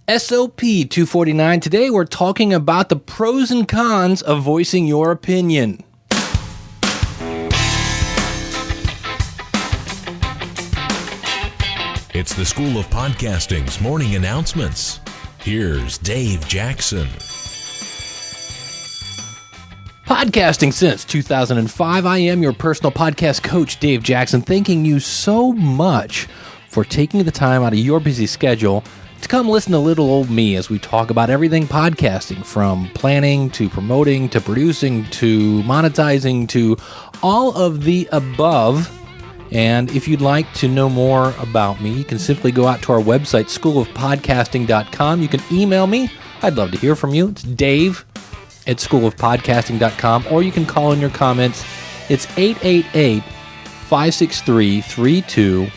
SOP 249. Today we're talking about the pros and cons of voicing your opinion. It's the School of Podcasting's morning announcements. Here's Dave Jackson. Podcasting since 2005. I am your personal podcast coach, Dave Jackson, thanking you so much for taking the time out of your busy schedule to come listen to little old me as we talk about everything podcasting, from planning to promoting to producing to monetizing to all of the above. And if you'd like to know more about me, you can simply go out to our website, schoolofpodcasting.com. You can email me. I'd love to hear from you. It's dave@schoolofpodcasting.com, or you can call in your comments. It's 888-563-3228.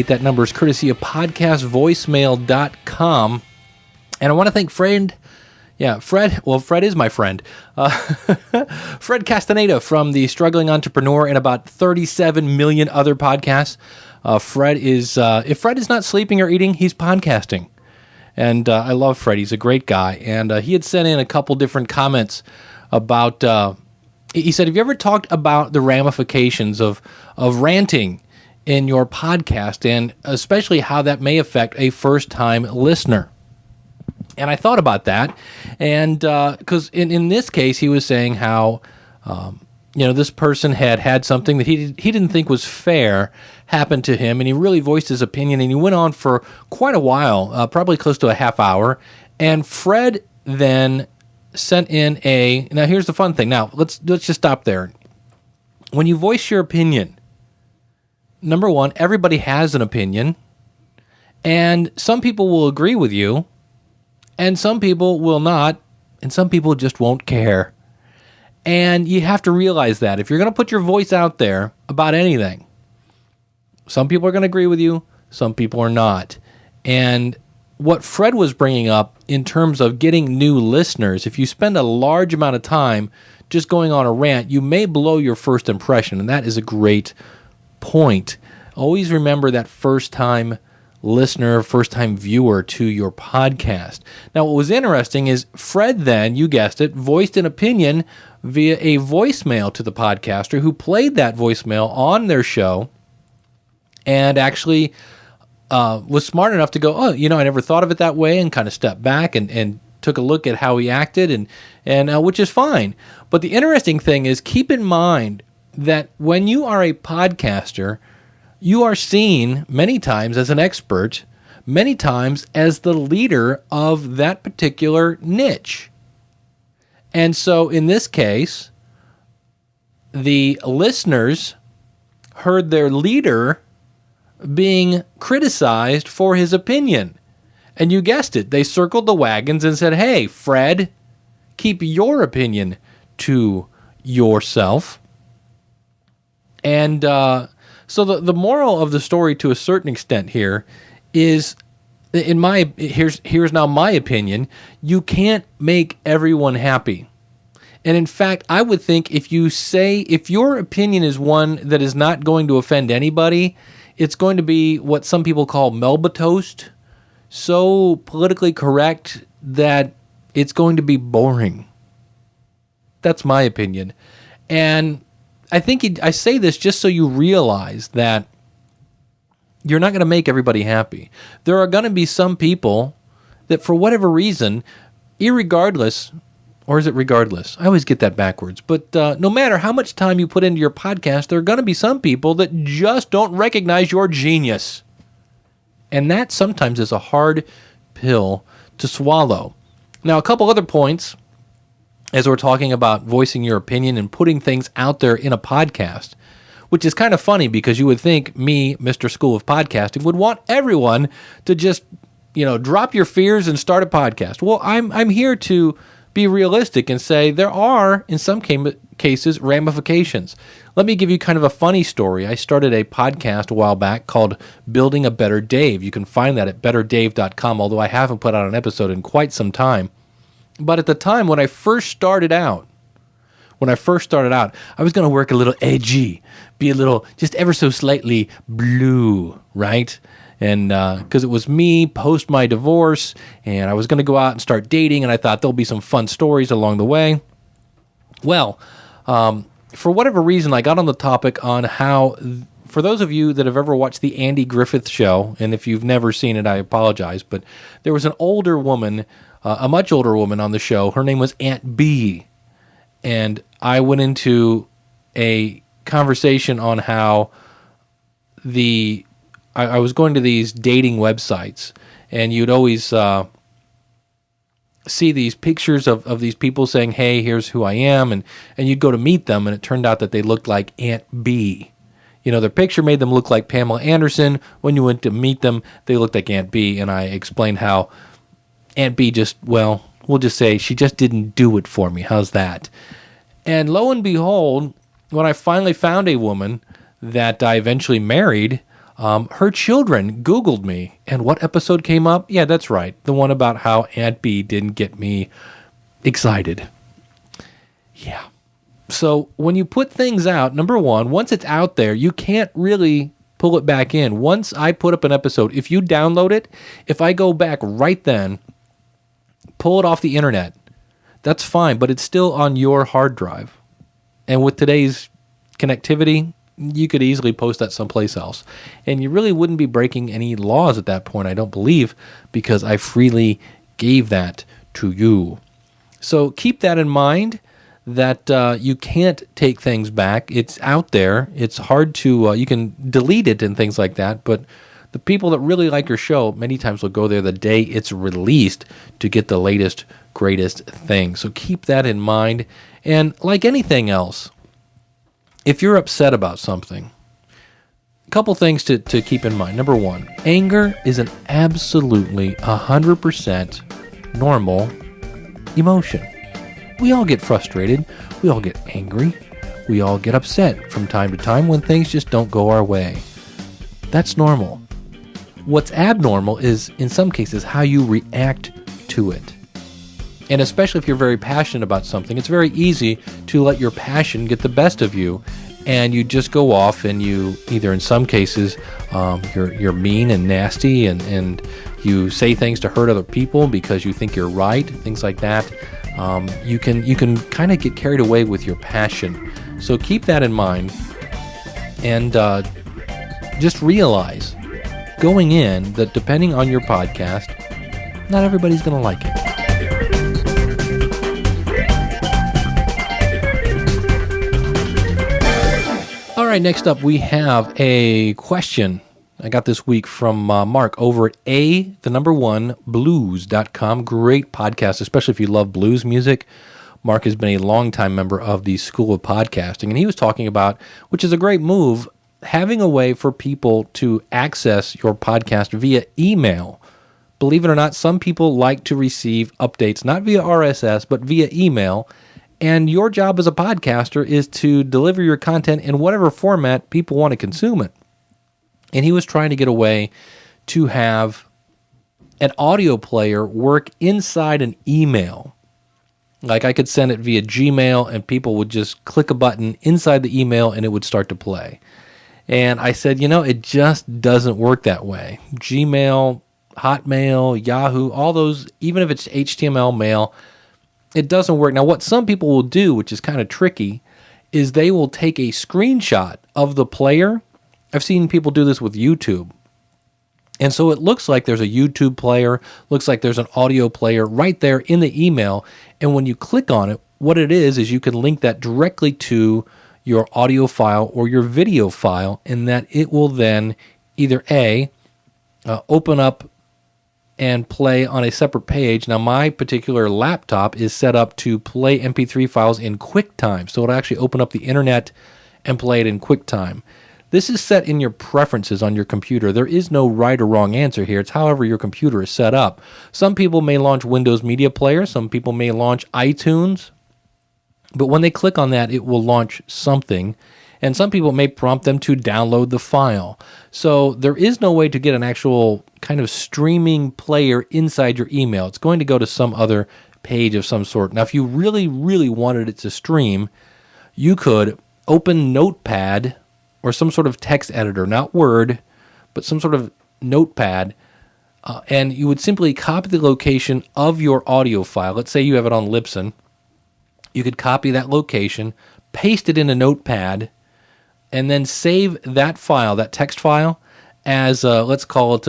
That number is courtesy of podcastvoicemail.com. And I want to thank Fred. Fred is my friend. Fred Castaneda from the Struggling Entrepreneur and about 37 million other podcasts. Fred is, if Fred is not sleeping or eating, he's podcasting. And I love Fred. He's a great guy. And he had sent in a couple different comments about, he said, have you ever talked about the ramifications of ranting in your podcast, and especially how that may affect a first-time listener? And I thought about that, and because in this case, he was saying how this person had something that he didn't think was fair happen to him, and he really voiced his opinion, and he went on for quite a while, probably close to a half hour. And Fred then sent in now here's the fun thing. Now let's just stop there. When you voice your opinion, number one, everybody has an opinion, and some people will agree with you, and some people will not, and some people just won't care. And you have to realize that if you're going to put your voice out there about anything, some people are going to agree with you, some people are not. And what Fred was bringing up in terms of getting new listeners, if you spend a large amount of time just going on a rant, you may blow your first impression, and that is a great point. Always remember that first-time listener, first-time viewer to your podcast. Now, what was interesting is Fred then, you guessed it, voiced an opinion via a voicemail to the podcaster, who played that voicemail on their show and actually was smart enough to go, I never thought of it that way, and kind of stepped back and took a look at how he acted, and which is fine. But the interesting thing is, keep in mind that when you are a podcaster, you are seen many times as an expert, many times as the leader of that particular niche. And so in this case, the listeners heard their leader being criticized for his opinion. And you guessed it, they circled the wagons and said, hey, Fred, keep your opinion to yourself. And so the moral of the story, to a certain extent here, is, here's now my opinion, you can't make everyone happy. And in fact, I would think if your opinion is one that is not going to offend anybody, it's going to be what some people call Melba toast, so politically correct that it's going to be boring. That's my opinion. And I think I say this just so you realize that you're not going to make everybody happy. There are going to be some people that, for whatever reason, irregardless, or is it regardless? I always get that backwards. But no matter how much time you put into your podcast, there are going to be some people that just don't recognize your genius. And that sometimes is a hard pill to swallow. Now, a couple other points as we're talking about voicing your opinion and putting things out there in a podcast, which is kind of funny because you would think me, Mr. School of Podcasting, would want everyone to just, drop your fears and start a podcast. Well, I'm here to be realistic and say there are, in some cases, ramifications. Let me give you kind of a funny story. I started a podcast a while back called Building a Better Dave. You can find that at betterdave.com, although I haven't put out an episode in quite some time. But at the time when I first started out, I was going to work a little edgy, be a little, just ever so slightly blue, right? And because it was me post my divorce, and I was going to go out and start dating, and I thought there'll be some fun stories along the way. Well, for whatever reason, I got on the topic on how, for those of you that have ever watched the Andy Griffith Show, and if you've never seen it, I apologize, but there was an older woman, a much older woman on the show. Her name was Aunt B. And I went into a conversation on how I was going to these dating websites, and you'd always see these pictures of these people saying, hey, here's who I am, and you'd go to meet them, and it turned out that they looked like Aunt B. Their picture made them look like Pamela Anderson. When you went to meet them, they looked like Aunt B, and I explained how Aunt B we'll just say she just didn't do it for me. How's that? And lo and behold, when I finally found a woman that I eventually married, her children Googled me. And what episode came up? Yeah, that's right. The one about how Aunt B didn't get me excited. Yeah. So when you put things out, number one, once it's out there, you can't really pull it back in. Once I put up an episode, if you download it, if I go back right then, pull it off the internet, that's fine, but it's still on your hard drive. And with today's connectivity, you could easily post that someplace else. And you really wouldn't be breaking any laws at that point, I don't believe, because I freely gave that to you. So keep that in mind, that you can't take things back. It's out there. It's hard to, you can delete it and things like that, but the people that really like your show many times will go there the day it's released to get the latest, greatest thing. So keep that in mind. And like anything else, if you're upset about something, a couple things to keep in mind. Number one, anger is an absolutely 100% normal emotion. We all get frustrated. We all get angry. We all get upset from time to time when things just don't go our way. That's normal. What's abnormal is, in some cases, how you react to it. And especially if you're very passionate about something, it's very easy to let your passion get the best of you, and you just go off and you either, in some cases, you're mean and nasty, and you say things to hurt other people because you think you're right, things like that. You can kind of get carried away with your passion. So keep that in mind, and just realize going in that depending on your podcast, not everybody's going to like it. All right, next up we have a question I got this week from Mark over at blues.com. Great podcast, especially if you love blues music. Mark has been a longtime member of the School of Podcasting, and he was talking about, which is a great move, having a way for people to access your podcast via email. Believe it or not, some people like to receive updates, not via RSS, but via email. And your job as a podcaster is to deliver your content in whatever format people want to consume it. And he was trying to get a way to have an audio player work inside an email. Like I could send it via Gmail and people would just click a button inside the email and it would start to play. And I said, it just doesn't work that way. Gmail, Hotmail, Yahoo, all those, even if it's HTML mail, it doesn't work. Now, what some people will do, which is kind of tricky, is they will take a screenshot of the player. I've seen people do this with YouTube. And so it looks like there's a YouTube player, looks like there's an audio player right there in the email. And when you click on it, what it is you can link that directly to your audio file or your video file, and that it will then either open up and play on a separate page. Now, my particular laptop is set up to play MP3 files in QuickTime, so it'll actually open up the internet and play it in QuickTime. This is set in your preferences on your computer. There is no right or wrong answer here. It's however your computer is set up. Some people may launch Windows Media Player. Some people may launch iTunes. But when they click on that, it will launch something. And some people may prompt them to download the file. So there is no way to get an actual kind of streaming player inside your email. It's going to go to some other page of some sort. Now, if you really, really wanted it to stream, you could open Notepad or some sort of text editor, not Word, but some sort of notepad, and you would simply copy the location of your audio file. Let's say you have it on Libsyn. You could copy that location, paste it in a notepad, and then save that file, that text file, as let's call it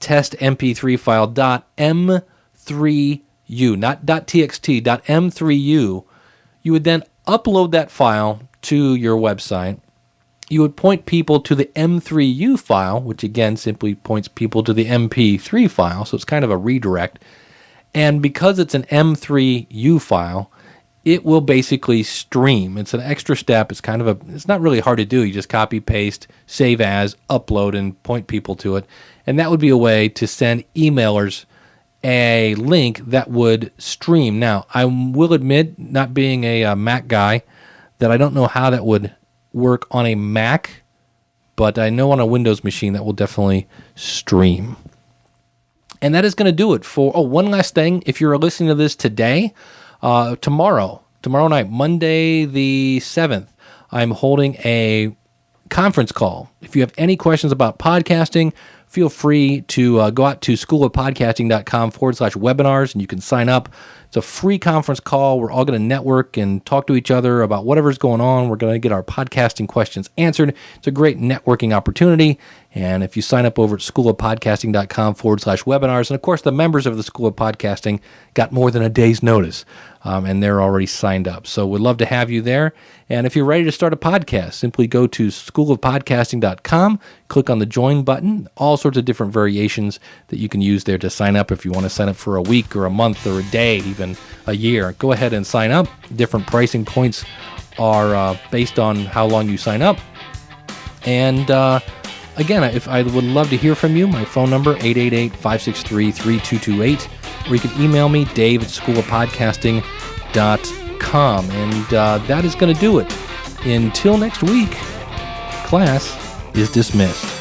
test MP3 file .m3u, not .txt, .m3u. You would then upload that file to your website. You would point people to the M3U file, which again simply points people to the MP3 file, so it's kind of a redirect. And because it's an M3U file, it will basically stream. It's an extra step. It's it's not really hard to do. You just copy, paste, save as, upload, and point people to it. And that would be a way to send emailers a link that would stream. Now, I will admit, not being a Mac guy, that I don't know how that would work on a Mac, but I know on a Windows machine that will definitely stream. And that is going to do it for, one last thing. If you're listening to this today, tomorrow night, Monday the 7th, I'm holding a conference call. If you have any questions about podcasting, feel free to go out to schoolofpodcasting.com/webinars, and you can sign up. It's a free conference call. We're all going to network and talk to each other about whatever's going on. We're going to get our podcasting questions answered. It's a great networking opportunity. And if you sign up over at schoolofpodcasting.com/webinars, and of course, the members of the School of Podcasting got more than a day's notice, and they're already signed up. So we'd love to have you there. And if you're ready to start a podcast, simply go to schoolofpodcasting.com, click on the join button, all sorts of different variations that you can use there to sign up. If you want to sign up for a week or a month or a day, even a year, go ahead and sign up. Different pricing points are based on how long you sign up. And again, if I would love to hear from you, my phone number, 888-563-3228, or you can email me, dave@schoolofpodcasting.com. And that is going to do it. Until next week, class is dismissed.